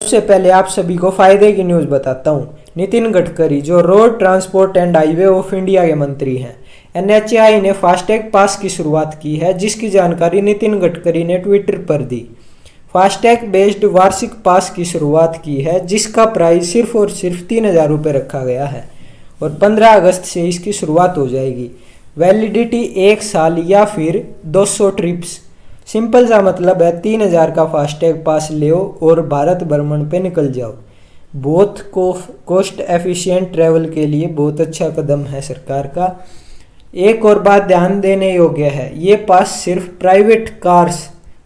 सबसे पहले आप सभी को फायदे की न्यूज़ बताता हूँ। नितिन गडकरी जो road transport and highway of India के मंत्री हैं, एनएचएआई ने फास्टैग पास की शुरुआत की है, जिसकी जानकारी नितिन गडकरी ने ट्विटर पर दी। फास्टैग बेस्ड वार्षिक पास की शुरुआत की है, जिसका प्राइस सिर्फ और सिर्फ 3,000 रुपये रखा गया है और 15 अगस्त से इसकी शुरुआत हो जाएगी। वैलिडिटी 1 साल या फिर 200 ट्रिप्स। सिंपल सा मतलब है 3,000 का फास्टैग पास लो और भारत भ्रमण पे निकल जाओ। बहुत कॉस्ट एफिशिएंट ट्रैवल के लिए बहुत अच्छा कदम है सरकार का। एक और बात ध्यान देने योग्य है, ये पास सिर्फ प्राइवेट कार्स,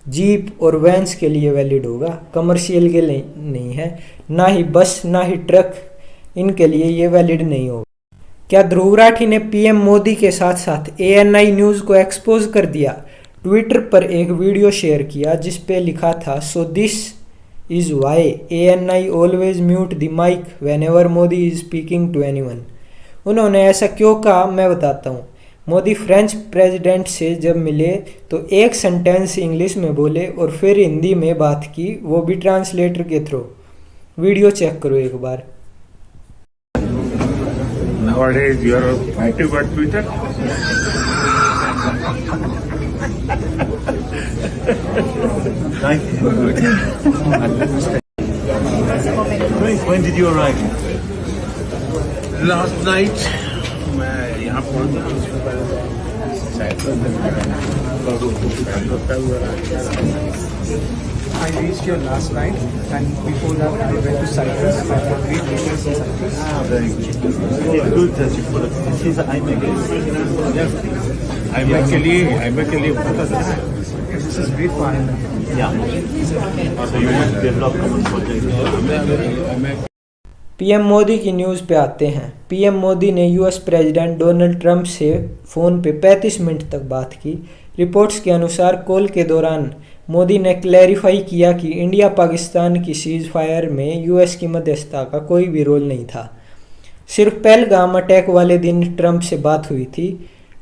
जीप और वैन्स के लिए वैलिड होगा, कमर्शियल के लिए नहीं है। ना ही बस ना ही ट्रक, इनके लिए ये वैलिड नहीं होगा। क्या ध्रुव राठी ने पीएम मोदी के साथ साथ एएनआई न्यूज़ को एक्सपोज कर दिया? ट्विटर पर एक वीडियो शेयर किया जिस पे लिखा था, so this is why ANI always mute the mic whenever Modi is speaking to anyone. उन्होंने ऐसा क्यों कहा, मैं बताता हूँ। मोदी फ्रेंच प्रेसिडेंट से जब मिले तो एक सेंटेंस इंग्लिश में बोले और फिर हिंदी में बात की, वो भी ट्रांसलेटर के थ्रू। वीडियो चेक करो एक बार। Nowadays, you are active on Twitter. Thank you. When did you arrive? Last night, मैं यहाँ I reached here last night, and before that I went to Cyprus. I have great meetings in Cyprus. Very good. It's good that you put it. This is IMEC. IMEC के लिए This is great for IMEC. Yeah. So you want to develop common projects. PM Modi की news पे आते हैं। PM Modi ने US president Donald Trump से phone पे 35 minute तक बात की। रिपोर्ट्स के अनुसार कॉल के दौरान मोदी ने क्लैरिफाई किया कि इंडिया पाकिस्तान की सीज फायर में यूएस की मध्यस्थता का कोई भी रोल नहीं था। सिर्फ पहलगाम अटैक वाले दिन ट्रंप से बात हुई थी।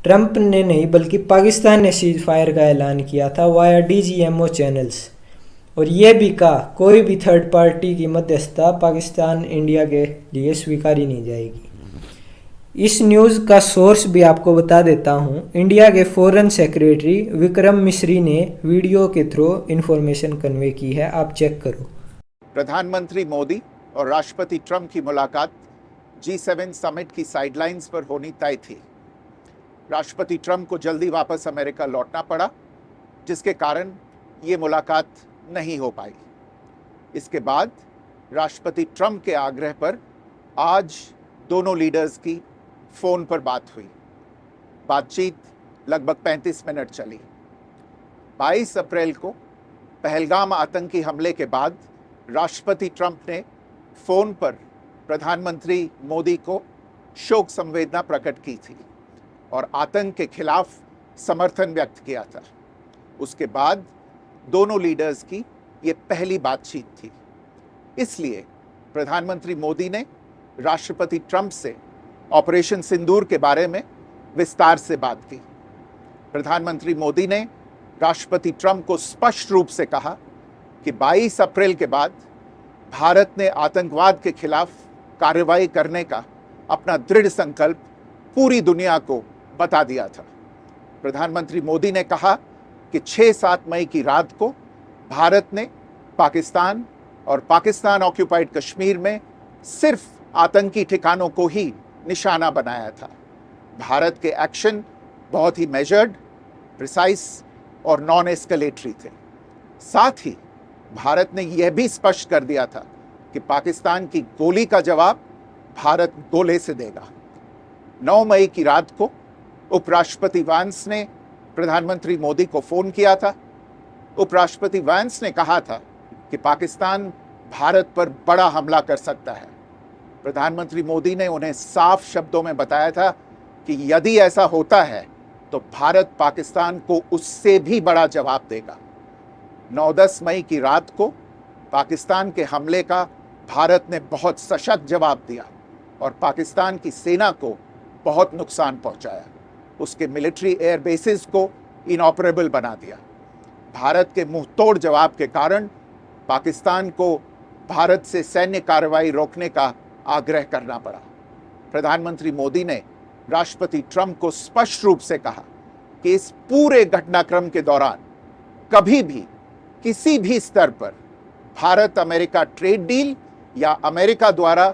ट्रंप ने नहीं बल्कि पाकिस्तान ने सीज फायर का ऐलान किया था वाया डीजीएमओ चैनल्स, और ये भी कहा कोई भी थर्ड पार्टी की मध्यस्थता पाकिस्तान इंडिया के लिए स्वीकारी नहीं जाएगी। इस न्यूज़ का सोर्स भी आपको बता देता हूँ। इंडिया के फॉरेन सेक्रेटरी विक्रम मिस्री ने वीडियो के थ्रू इन्फॉर्मेशन कन्वे की है, आप चेक करो। प्रधानमंत्री मोदी और राष्ट्रपति ट्रंप की मुलाकात G7 समिट की साइडलाइंस पर होनी तय थी। राष्ट्रपति ट्रंप को जल्दी वापस अमेरिका लौटना पड़ा, जिसके कारण ये मुलाकात नहीं हो पाई। इसके बाद राष्ट्रपति ट्रंप के आग्रह पर आज दोनों लीडर्स की फ़ोन पर बात हुई। बातचीत लगभग 35 मिनट चली। 22 अप्रैल को पहलगाम आतंकी हमले के बाद राष्ट्रपति ट्रंप ने फ़ोन पर प्रधानमंत्री मोदी को शोक संवेदना प्रकट की थी और आतंक के खिलाफ समर्थन व्यक्त किया था। उसके बाद दोनों लीडर्स की ये पहली बातचीत थी। इसलिए प्रधानमंत्री मोदी ने राष्ट्रपति ट्रंप से ऑपरेशन सिंदूर के बारे में विस्तार से बात की। प्रधानमंत्री मोदी ने राष्ट्रपति ट्रंप को स्पष्ट रूप से कहा कि 22 अप्रैल के बाद भारत ने आतंकवाद के खिलाफ कार्रवाई करने का अपना दृढ़ संकल्प पूरी दुनिया को बता दिया था। प्रधानमंत्री मोदी ने कहा कि 6-7 मई की रात को भारत ने पाकिस्तान और पाकिस्तान ऑक्यूपाइड कश्मीर में सिर्फ आतंकी ठिकानों को ही निशाना बनाया था। भारत के एक्शन बहुत ही मेजर्ड, प्रिसाइज और नॉन एस्केलेटरी थे। साथ ही भारत ने यह भी स्पष्ट कर दिया था कि पाकिस्तान की गोली का जवाब भारत गोले से देगा। 9 मई की रात को उपराष्ट्रपति वांस ने प्रधानमंत्री मोदी को फ़ोन किया था। उपराष्ट्रपति वांस ने कहा था कि पाकिस्तान भारत पर बड़ा हमला कर सकता है। प्रधानमंत्री मोदी ने उन्हें साफ शब्दों में बताया था कि यदि ऐसा होता है तो भारत पाकिस्तान को उससे भी बड़ा जवाब देगा। 9-10 मई की रात को पाकिस्तान के हमले का भारत ने बहुत सशक्त जवाब दिया और पाकिस्तान की सेना को बहुत नुकसान पहुंचाया। उसके मिलिट्री एयर बेसिस को इनऑपरेबल बना दिया। भारत के मुंहतोड़ जवाब के कारण पाकिस्तान को भारत से सैन्य कार्रवाई रोकने का आग्रह करना पड़ा। प्रधानमंत्री मोदी ने राष्ट्रपति ट्रंप को स्पष्ट रूप से कहा कि इस पूरे घटनाक्रम के दौरान कभी भी किसी भी स्तर पर भारत अमेरिका ट्रेड डील या अमेरिका द्वारा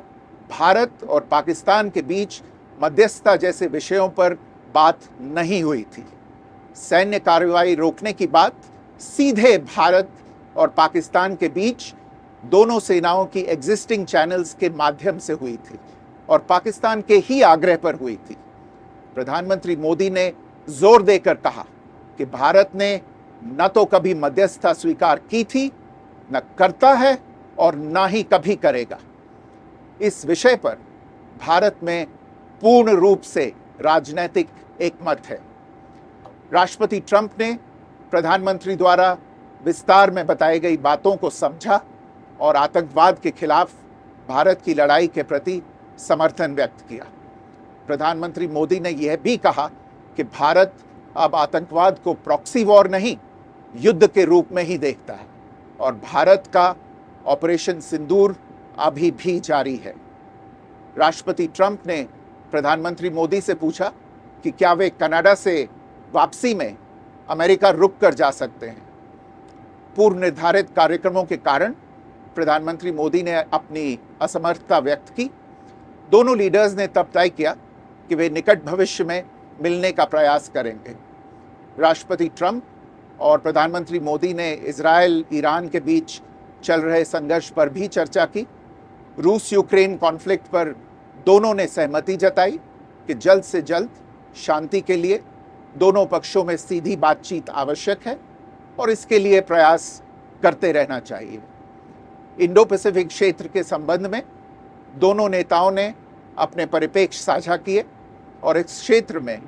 भारत और पाकिस्तान के बीच मध्यस्थता जैसे विषयों पर बात नहीं हुई थी। सैन्य कार्रवाई रोकने की बात सीधे भारत और पाकिस्तान के बीच दोनों सेनाओं की एग्जिस्टिंग चैनल्स के माध्यम से हुई थी और पाकिस्तान के ही आग्रह पर हुई थी। प्रधानमंत्री मोदी ने जोर देकर कहा कि भारत ने न तो कभी मध्यस्थता स्वीकार की थी, न करता है और न ही कभी करेगा। इस विषय पर भारत में पूर्ण रूप से राजनीतिक एकमत है। राष्ट्रपति ट्रंप ने प्रधानमंत्री द्वारा विस्तार में बताई गई बातों को समझा और आतंकवाद के खिलाफ भारत की लड़ाई के प्रति समर्थन व्यक्त किया। प्रधानमंत्री मोदी ने यह भी कहा कि भारत अब आतंकवाद को प्रॉक्सी वॉर नहीं, युद्ध के रूप में ही देखता है और भारत का ऑपरेशन सिंदूर अभी भी जारी है। राष्ट्रपति ट्रंप ने प्रधानमंत्री मोदी से पूछा कि क्या वे कनाडा से वापसी में अमेरिका रुक कर जा सकते हैं। पूर्व निर्धारित कार्यक्रमों के कारण प्रधानमंत्री मोदी ने अपनी असमर्थता व्यक्त की। दोनों लीडर्स ने तब तय किया कि वे निकट भविष्य में मिलने का प्रयास करेंगे। राष्ट्रपति ट्रंप और प्रधानमंत्री मोदी ने इजरायल ईरान के बीच चल रहे संघर्ष पर भी चर्चा की। रूस यूक्रेन कॉन्फ्लिक्ट पर दोनों ने सहमति जताई कि जल्द से जल्द शांति के लिए दोनों पक्षों में सीधी बातचीत आवश्यक है और इसके लिए प्रयास करते रहना चाहिए। इंडो पैसिफिक क्षेत्र के संबंध में दोनों नेताओं ने अपने परिप्रेक्ष्य साझा किए और इस क्षेत्र में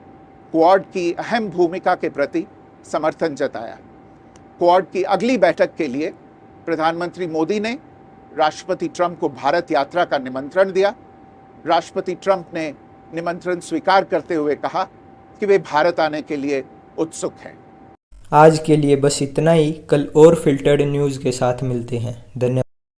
क्वाड की अहम भूमिका के प्रति समर्थन जताया। क्वाड की अगली बैठक के लिए प्रधानमंत्री मोदी ने राष्ट्रपति ट्रंप को भारत यात्रा का निमंत्रण दिया। राष्ट्रपति ट्रंप ने निमंत्रण स्वीकार करते हुए कहा कि वे भारत आने के लिए उत्सुक हैं। आज के लिए बस इतना ही। कल और फिल्टर्ड न्यूज़ के साथ मिलते हैं। धन्यवाद।